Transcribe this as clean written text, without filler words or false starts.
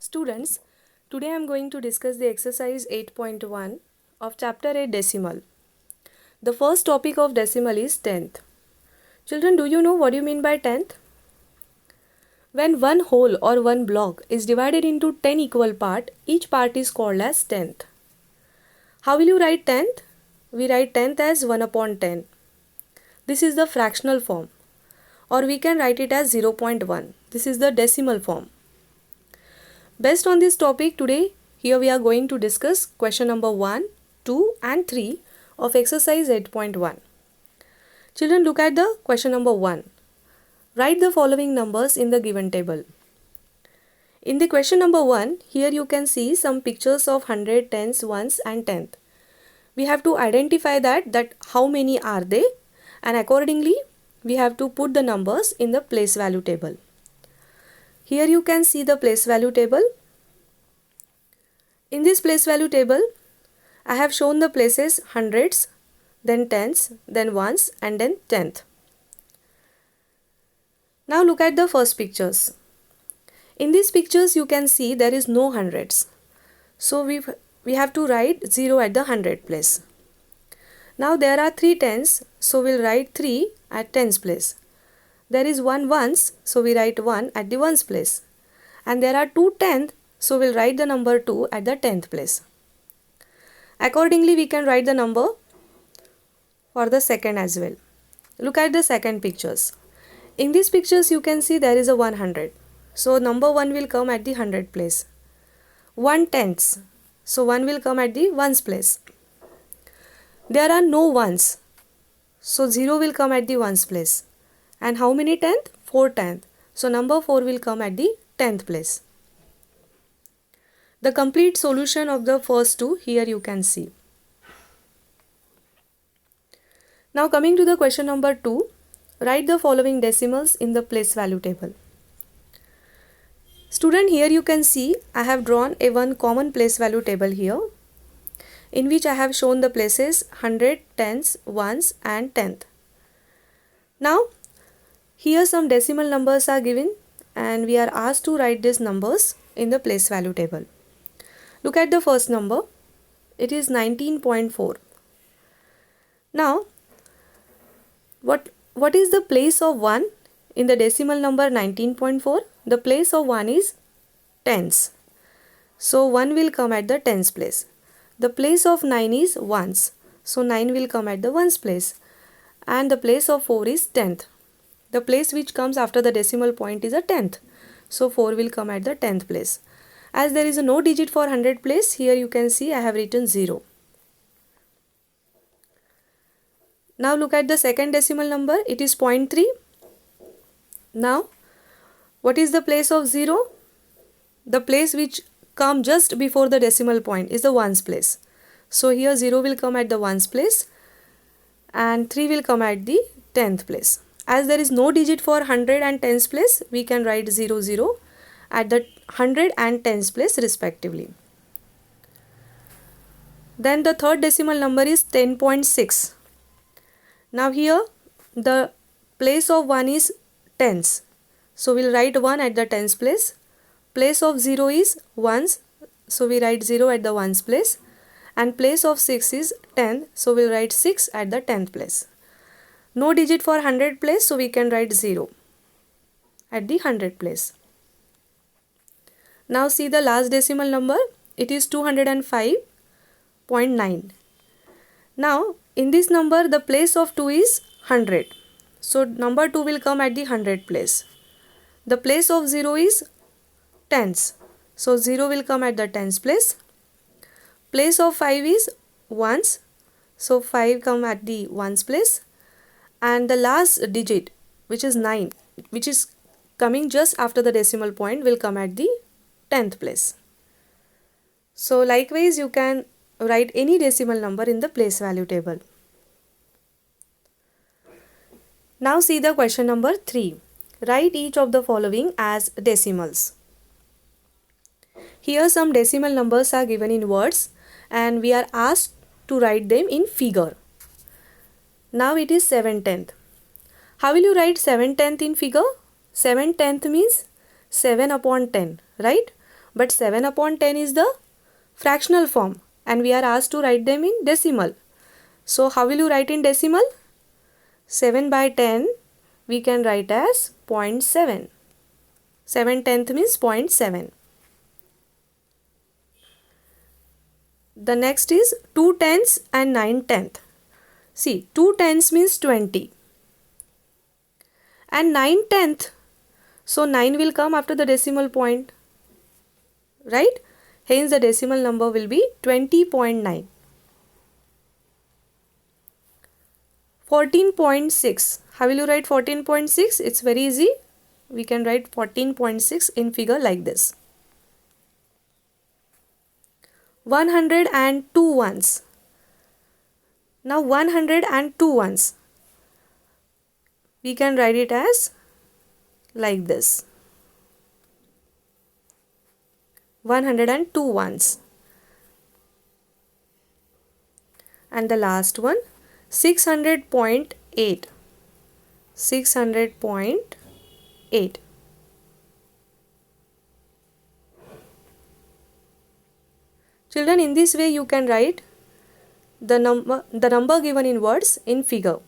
Students, today I am going to discuss the exercise 8.1 of chapter 8 decimal. The first topic of decimal is tenth. Children, do you know what you mean by tenth? When one whole or one block is divided into 10 equal parts, each part is called as tenth. How will you write tenth? We write tenth as 1 upon 10. This is the fractional form, or we can write it as 0.1. This is the decimal form. Based on this topic today, here we are going to discuss question number 1, 2 and 3 of exercise 8.1. Children, look at the question number 1. Write the following numbers in the given table. In the question number 1, here you can see some pictures of 100, tens, ones and tenth. We have to identify that how many are they, and accordingly we have to put the numbers in the place value table. Here you can see the place value table. In this place value table, I have shown the places hundreds, then tens, then ones and then tenth. Now look at the first pictures. In these pictures you can see there is no hundreds. So we have to write 0 at the hundred place. Now there are 3 tens, so we'll write 3 at tens place. There is 1 ones, so we write 1 at the ones place. And there are 2 tenth, so we'll write the number 2 at the tenth place. Accordingly, we can write the number for the second as well. Look at the second pictures. In these pictures, you can see there is a 100. So number 1 will come at the hundred place. 1 tenths, so 1 will come at the ones place. There are no ones, so 0 will come at the ones place. And how many tenth? 4 tenth. So number 4 will come at the tenth place. The complete solution of the first two here you can see. Now coming to the question number 2, write the following decimals in the place value table. Student, here you can see I have drawn a one common place value table here, in which I have shown the places 100, tens, ones and tenth. Now here some decimal numbers are given and we are asked to write these numbers in the place value table. Look at the first number. It is 19.4. Now what is the place of 1 in the decimal number 19.4? The place of 1 is tens. So 1 will come at the tens place. The place of 9 is ones. So 9 will come at the ones place. And the place of 4 is tenth. The place which comes after the decimal point is a tenth. So 4 will come at the tenth place. As there is no digit for 100 place, here you can see I have written 0. Now look at the second decimal number. It is 0.3. Now what is the place of 0? The place which comes just before the decimal point is the ones place. So here 0 will come at the ones place and 3 will come at the tenth place. As there is no digit for 100 and tens place, we can write 0, 0 at the 100 and tens place respectively. Then the third decimal number is 10.6. Now here the place of 1 is tens. So we'll write 1 at the tens place. Place of 0 is ones. So we write 0 at the ones place. And place of 6 is 10. So we'll write 6 at the tenth place. No digit for 100 place, so we can write 0 at the 100 place. Now see the last decimal number. It is 205.9. Now in this number the place of 2 is 100. So number 2 will come at the 100 place. The place of 0 is tens. So 0 will come at the tens place. Place of 5 is ones. So 5 come at the ones place. And the last digit, which is 9, which is coming just after the decimal point, will come at the tenth place. So likewise you can write any decimal number in the place value table. Now see the question number 3. Write each of the following as decimals. Here some decimal numbers are given in words and we are asked to write them in figure. Now it is 7 tenth. How will you write 7 tenth in figure? 7 tenth means 7 upon 10, right? But 7 upon 10 is the fractional form and we are asked to write them in decimal. So how will you write in decimal? 7 by 10 we can write as 0.7. 7/10 means 0.7. The next is 2 tenths and 9 tenths. See, 2 tenths means 20 and 9 tenths. So 9 will come after the decimal point, right? Hence the decimal number will be 20.9. 14.6. How will you write 14.6? It's very easy. We can write 14.6 in figure like this. 102 ones. Now 102 ones. We can write it as like this. 102 ones. And the last one, 600.8. 600.8. Children, in this way you can write the number given in words in figure.